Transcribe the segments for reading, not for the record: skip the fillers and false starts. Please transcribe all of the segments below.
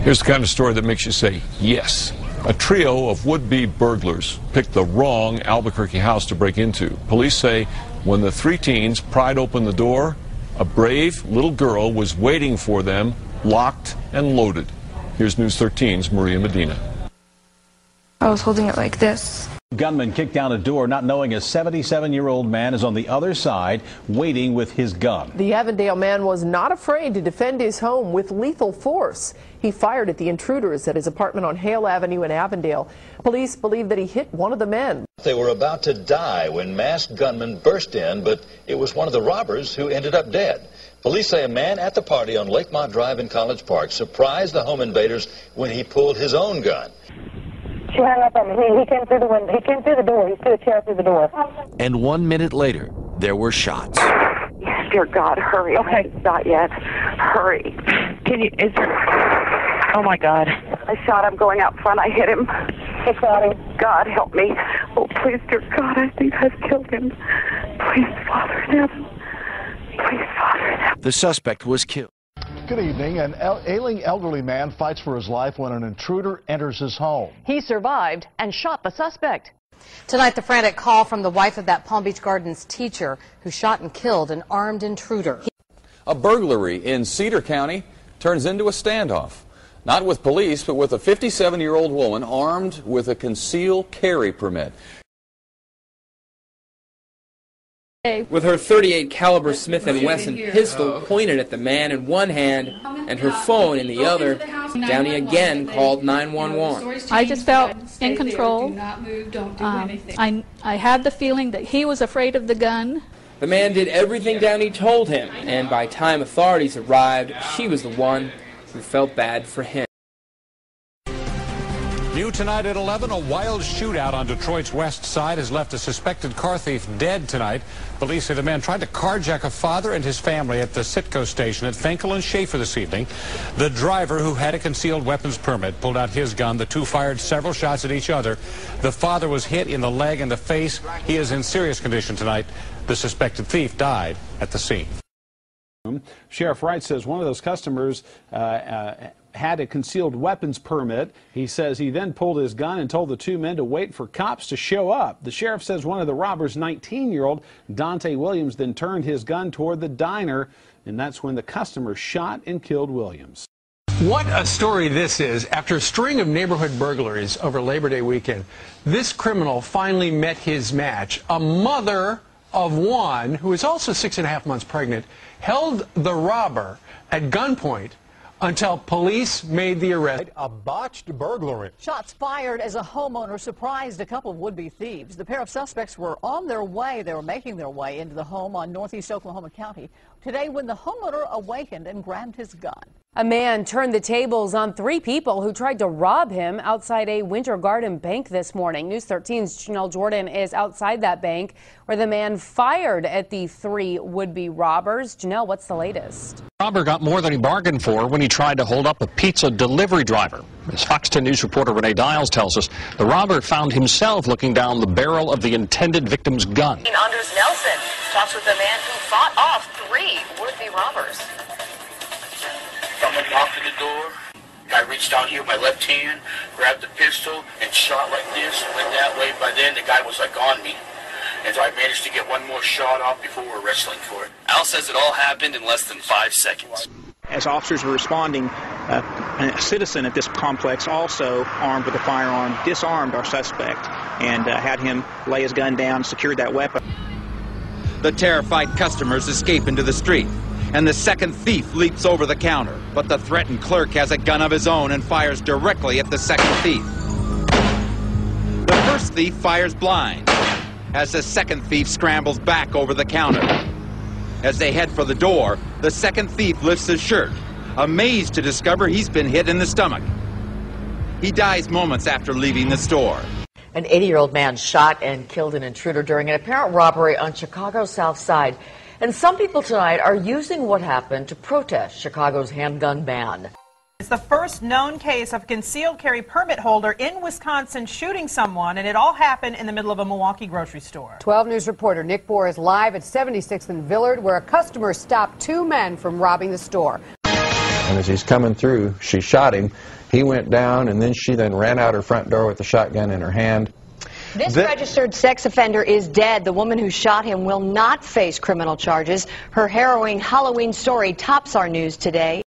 Here's the kind of story that makes you say, yes. A trio of would-be burglars picked the wrong Albuquerque house to break into. Police say when the three teens pried open the door, a brave little girl was waiting for them, locked and loaded. Here's News 13's Maria Medina. I was holding it like this. Gunman kicked down a door not knowing a 77-year-old man is on the other side waiting with his gun. The Avondale man was not afraid to defend his home with lethal force. He fired at the intruders at his apartment on Hale Avenue in Avondale. Police believe that he hit one of the men. They were about to die when masked gunmen burst in, but it was one of the robbers who ended up dead. Police say a man at the party on Lakemont Drive in College Park surprised the home invaders when he pulled his own gun. She hung up on me. He came through the window. He came through the door. He threw a chair through the door. And 1 minute later, there were shots. Yes, dear God, hurry. Okay. Not yet. Hurry. Can you, oh my God. I shot him going out front. I hit him. I shot him. God, help me. Oh, please, dear God, I think I've killed him. Please, Father in heaven. Please, Father in heaven. The suspect was killed. Good evening. An ailing elderly man fights for his life when an intruder enters his home. He survived and shot the suspect. Tonight, the frantic call from the wife of that Palm Beach Gardens teacher who shot and killed an armed intruder. A burglary in Cedar County turns into a standoff. Not with police, but with a 57-year-old woman armed with a concealed carry permit. With her .38 caliber Smith & Wesson pistol pointed at the man in one hand and her phone in the other, Downey again called 911. I just felt in control. I had the feeling that he was afraid of the gun. The man did everything Downey told him, and by time authorities arrived, she was the one who felt bad for him. New tonight at 11, a wild shootout on Detroit's west side has left a suspected car thief dead tonight. Police say the man tried to carjack a father and his family at the Citgo station at Fenkell and Schaefer this evening. The driver, who had a concealed weapons permit, pulled out his gun. The two fired several shots at each other. The father was hit in the leg and the face. He is in serious condition tonight. The suspected thief died at the scene. Sheriff Wright says one of those customers had a concealed weapons permit. He says he then pulled his gun and told the two men to wait for cops to show up. The sheriff says one of the robbers, 19-year-old Dante Williams, then turned his gun toward the diner, and that's when the customer shot and killed Williams. What a story this is. After a string of neighborhood burglaries over Labor Day weekend, this criminal finally met his match. A mother of one, who is also 6.5 months pregnant, held the robber at gunpoint until police made the arrest. A botched burglary. Shots fired as a homeowner surprised a couple of would-be thieves. The pair of suspects were on their way. They were making their way into the home on northeast Oklahoma County today when the homeowner awakened and grabbed his gun. A man turned the tables on three people who tried to rob him outside a Winter Garden bank this morning. News 13's Janelle Jordan is outside that bank where the man fired at the three would-be robbers. Janelle, what's the latest? The robber got more than he bargained for when he tried to hold up a pizza delivery driver. As Fox 10 News reporter Renee Dials tells us, the robber found himself looking down the barrel of the intended victim's gun. Anders Nelson talks with the man who fought off three would-be robbers. Someone knocked at the door. I reached down here with my left hand, grabbed the pistol, and shot like this, went that way. By then, the guy was like on me. And so I managed to get one more shot off before we were wrestling for it. Al says it all happened in less than 5 seconds. As officers were responding, a citizen at this complex, also armed with a firearm, disarmed our suspect and had him lay his gun down, secured that weapon. The terrified customers escape into the street, and the second thief leaps over the counter. But the threatened clerk has a gun of his own and fires directly at the second thief. The first thief fires blind, as the second thief scrambles back over the counter. As they head for the door, the second thief lifts his shirt, amazed to discover he's been hit in the stomach. He dies moments after leaving the store. An 80-year-old man shot and killed an intruder during an apparent robbery on Chicago's South Side. And some people tonight are using what happened to protest Chicago's handgun ban. It's the first known case of concealed carry permit holder in Wisconsin shooting someone, and it all happened in the middle of a Milwaukee grocery store. 12 News reporter Nick Bohr is live at 76th and Villard, where a customer stopped two men from robbing the store. and as he's coming through, she shot him. He went down, and then she ran out her front door with the shotgun in her hand. This registered sex offender is dead. The woman who shot him will not face criminal charges. Her harrowing Halloween story tops our news today.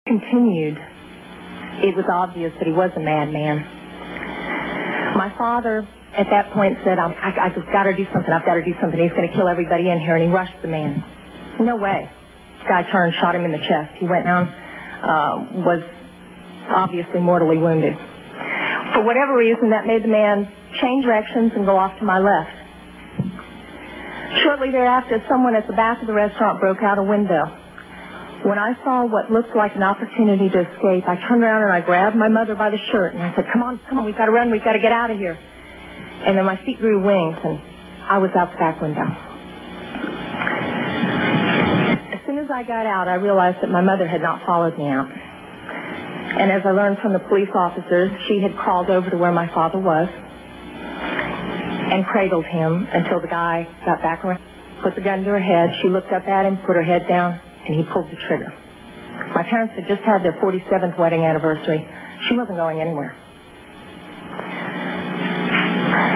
Continued, it was obvious that he was a madman. My father at that point said, I've got to do something, I've got to do something. He's going to kill everybody in here, and he rushed the man. No way. This guy turned, shot him in the chest. He went down, was obviously mortally wounded. For whatever reason, that made the man change directions and go off to my left. Shortly thereafter, someone at the back of the restaurant broke out a window. When I saw what looked like an opportunity to escape, I turned around and I grabbed my mother by the shirt and I said, come on, we've got to run, we've got to get out of here. And then my feet grew wings and I was out the back window. As soon as I got out, I realized that my mother had not followed me out. And as I learned from the police officers, she had crawled over to where my father was and cradled him until the guy got back around, put the gun to her head. She looked up at him, put her head down, and he pulled the trigger. My parents had just had their 47th wedding anniversary. She wasn't going anywhere.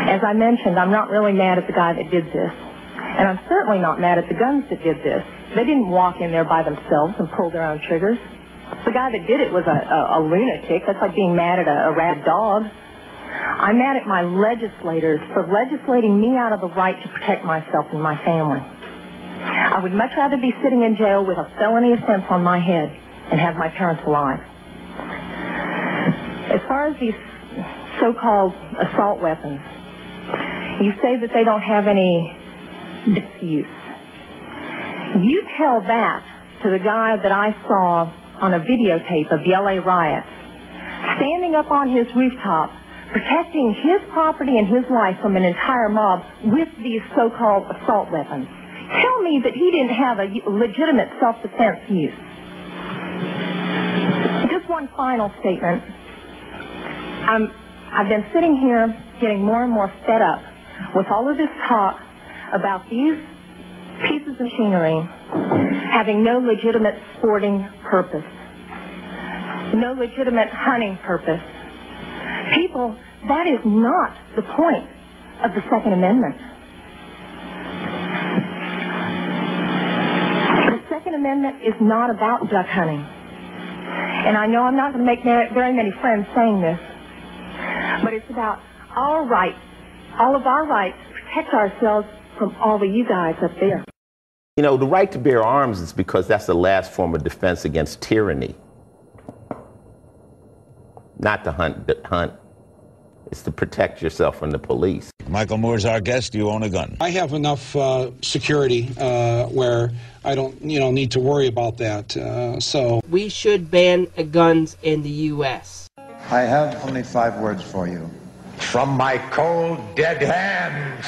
As I mentioned, I'm not really mad at the guy that did this. And I'm certainly not mad at the guns that did this. They didn't walk in there by themselves and pull their own triggers. The guy that did it was a lunatic. That's like being mad at a rabid dog. I'm mad at my legislators for legislating me out of the right to protect myself and my family. I would much rather be sitting in jail with a felony offense on my head and have my parents alive. As far as these so-called assault weapons, you say that they don't have any disuse. You tell that to the guy that I saw on a videotape of the LA riots, standing up on his rooftop, protecting his property and his life from an entire mob with these so-called assault weapons. Tell me that he didn't have a legitimate self-defense use. Just one final statement. I've been sitting here getting more and more fed up with all of this talk about these pieces of machinery having no legitimate sporting purpose, no legitimate hunting purpose. People, that is not the point of the Second Amendment. The Second Amendment is not about duck hunting. And I know I'm not going to make very many friends saying this, but it's about our rights, all of our rights, to protect ourselves from all of you guys up there. You know, the right to bear arms is because that's the last form of defense against tyranny. Not to hunt. It's to protect yourself from the police. Michael Moore's our guest. You own a gun. I have enough security where I don't, need to worry about that. So we should ban guns in the U.S. I have only 5 words for you. From my cold, dead hands.